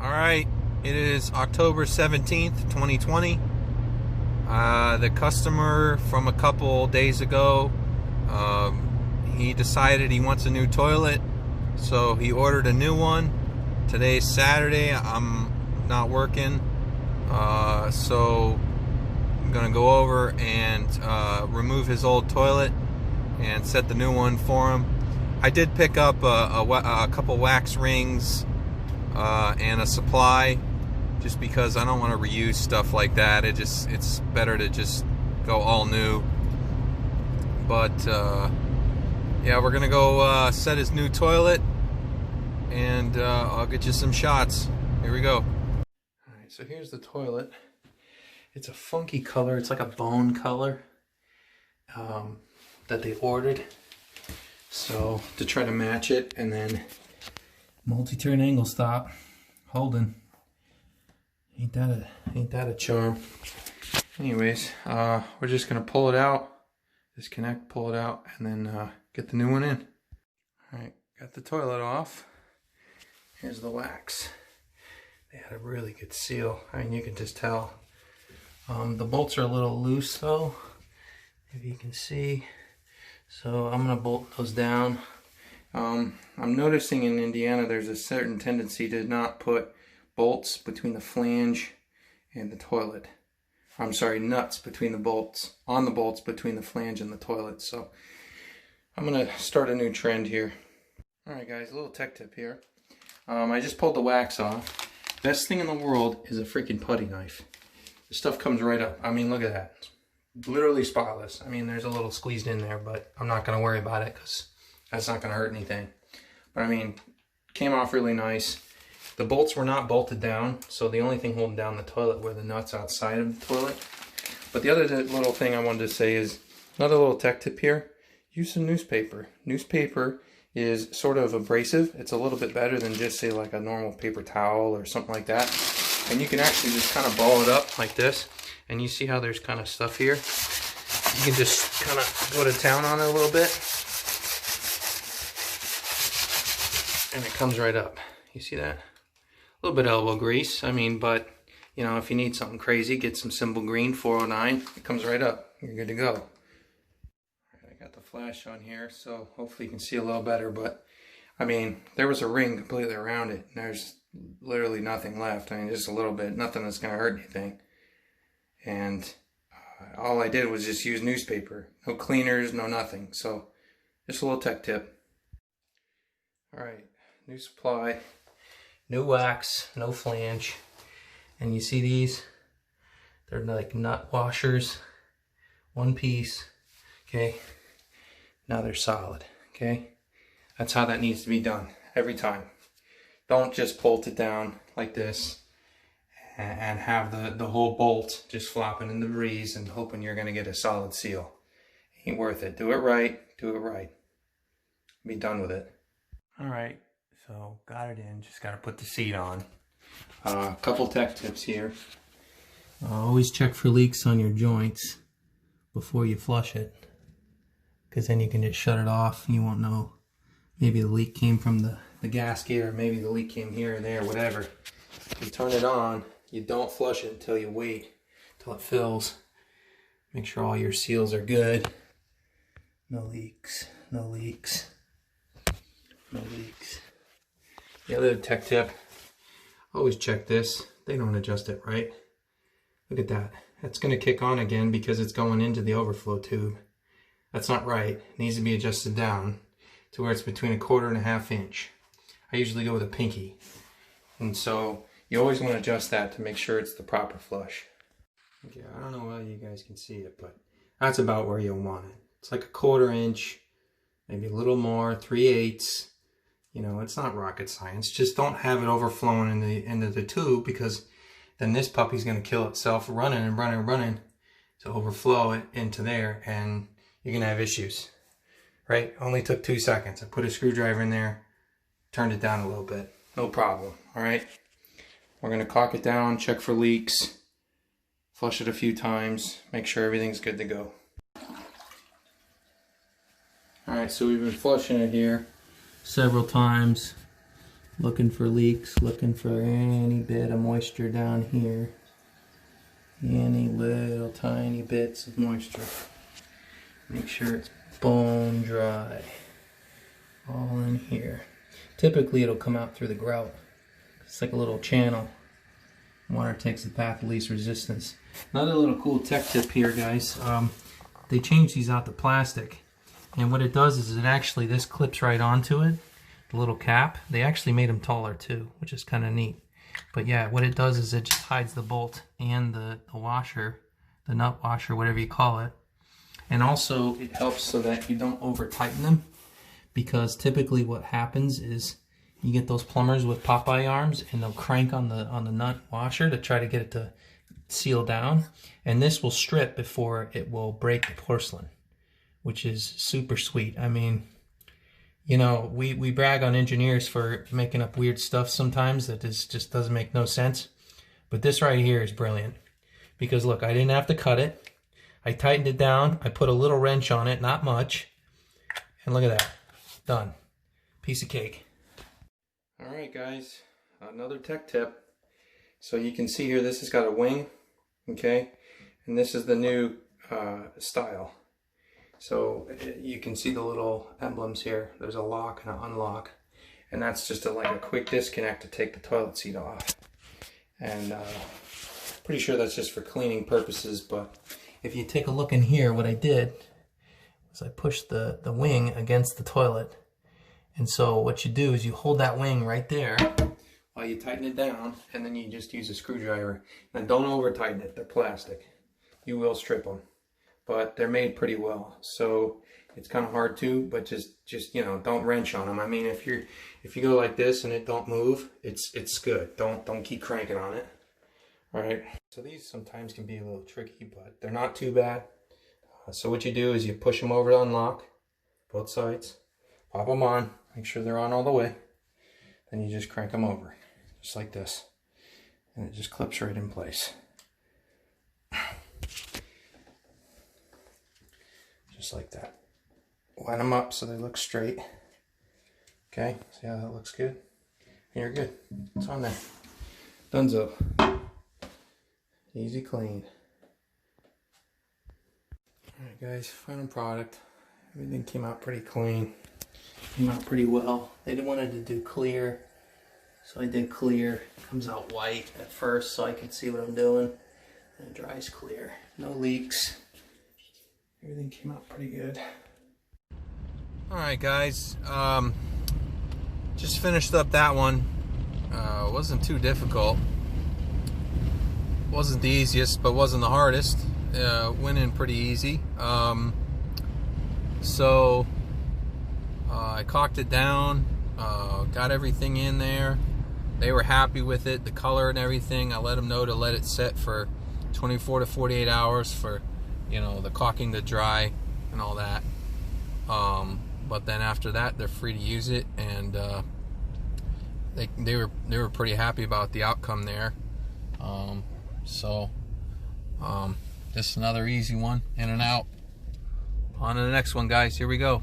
Alright, it is October 17th, 2020. The customer from a couple days ago, he decided he wants a new toilet, so he ordered a new one. Today's Saturday, I'm not working, so I'm gonna go over and remove his old toilet and set the new one for him. I did pick up a couple wax rings and a supply, just because I don't want to reuse stuff like that. It's better to just go all new. But yeah, we're gonna go set his new toilet, and I'll get you some shots. Here we go. Alright, so here's the toilet. It's a funky color. It's like a bone color that they ordered, so to try to match it. And then multi-turn angle stop, Holden. Ain't that a charm? Anyways, we're just gonna pull it out, disconnect, pull it out, and then get the new one in. All right, got the toilet off. Here's the wax. They had a really good seal. I mean, you can just tell. The bolts are a little loose though, if you can see. So I'm gonna bolt those down. I'm noticing in Indiana there's a certain tendency to not put bolts between the flange and the toilet. I'm sorry, nuts between the bolts, on the bolts between the flange and the toilet. So I'm gonna start a new trend here. Alright guys, a little tech tip here. I just pulled the wax off. Best thing in the world is a freaking putty knife. The stuff comes right up. I mean, look at that. It's literally spotless. I mean, there's a little squeezed in there, but I'm not gonna worry about it because that's not going to hurt anything. But I mean, came off really nice. The bolts were not bolted down, so the only thing holding down the toilet were the nuts outside of the toilet. But the other little thing I wanted to say is, another little tech tip here, use some newspaper. Newspaper is sort of abrasive. It's a little bit better than just, say, like a normal paper towel or something like that. And you can actually just kind of ball it up like this. And you see how there's kind of stuff here? You can just kind of go to town on it a little bit. And it comes right up. You see that? A little bit of elbow grease. I mean, but, you know, if you need something crazy, get some Symbol Green 409. It comes right up. You're good to go. I got the flash on here, so hopefully you can see a little better. But, I mean, there was a ring completely around it. And there's literally nothing left. I mean, just a little bit. Nothing that's going to hurt anything. And all I did was just use newspaper. No cleaners, no nothing. So, just a little tech tip. Alright. New supply, new wax, no flange, and you see these? They're like nut washers, one piece, okay? Now they're solid, okay? That's how that needs to be done every time. Don't just bolt it down like this and have the whole bolt just flopping in the breeze and hoping you're gonna get a solid seal. Ain't worth it. Do it right, do it right. Be done with it. All right. So got it in, just got to put the seat on. A couple tech tips here. Always check for leaks on your joints before you flush it, because then you can just shut it off and you won't know. Maybe the leak came from the gasket, or maybe the leak came here or there, whatever. You turn it on, you don't flush it until you wait till it fills. Make sure all your seals are good. No leaks, no leaks, no leaks. The other tech tip, always check this. They don't adjust it right. Look at that. That's going to kick on again because it's going into the overflow tube. That's not right. It needs to be adjusted down to where it's between 1/4 and 1/2 inch. I usually go with a pinky. And so you always want to adjust that to make sure it's the proper flush. Okay, I don't know how you guys can see it, but that's about where you'll want it. It's like 1/4 inch, maybe a little more, 3/8. You know, it's not rocket science. Just don't have it overflowing in the end of the tube, because then this puppy's going to kill itself running and running and running to overflow it into there, and you're going to have issues. Right? Only took 2 seconds. I put a screwdriver in there, turned it down a little bit. No problem. All right? We're going to caulk it down, check for leaks, flush it a few times, make sure everything's good to go. All right, so we've been flushing it here several times. looking for leaks, looking for any bit of moisture down here. Any little tiny bits of moisture. Make sure it's bone dry. All in here. Typically it'll come out through the grout. It's like a little channel. Water takes the path of least resistance. Another little cool tech tip here, guys. They changed these out to plastic. And what it does is it actually, this clips right onto it. The little cap. They actually made them taller too, which is kind of neat. But yeah, what it does is it just hides the bolt and the washer, the nut washer, whatever you call it. And also it helps so that you don't over tighten them, because typically what happens is you get those plumbers with Popeye arms and they'll crank on the nut washer to try to get it to seal down, and this will strip before it will break the porcelain, which is super sweet. I mean, you know, we brag on engineers for making up weird stuff sometimes that just doesn't make no sense. But this right here is brilliant. Because look, I didn't have to cut it. I tightened it down. I put a little wrench on it, not much. And look at that. Done. Piece of cake. Alright guys, another tech tip. So you can see here, this has got a wing. Okay? And this is the new style. So you can see the little emblems here. There's a lock and an unlock, and that's just like a quick disconnect to take the toilet seat off. And pretty sure that's just for cleaning purposes. But if you take a look in here, what I did was I pushed the wing against the toilet. And so what you do is you hold that wing right there while you tighten it down, and then you just use a screwdriver. Now don't over tighten it. They're plastic. You will strip them. But they're made pretty well, so it's kind of hard to. But just you know, don't wrench on them. I mean, if you go like this and it don't move, it's good. Don't keep cranking on it. All right. So these sometimes can be a little tricky, but they're not too bad. So what you do is you push them over to unlock, both sides, pop them on, make sure they're on all the way. Then you just crank them over, just like this, and it just clips right in place. Just like that. Line them up so they look straight. Okay, see how that looks good? And you're good. It's on there. Dunzo. Easy clean. Alright guys, final product. Everything came out pretty clean. Came out pretty well. They wanted to do clear, so I did clear. It comes out white at first so I can see what I'm doing. And it dries clear. No leaks. Everything came out pretty good. Alright guys, just finished up that one. Wasn't too difficult. Wasn't the easiest, but wasn't the hardest. Went in pretty easy. So I caulked it down, got everything in there. They were happy with it, the color and everything. I let them know to let it set for 24 to 48 hours for, you know, the caulking to dry and all that. But then after that, they're free to use it, and they were pretty happy about the outcome there. Just another easy one, in and out. On to the next one, guys. Here we go.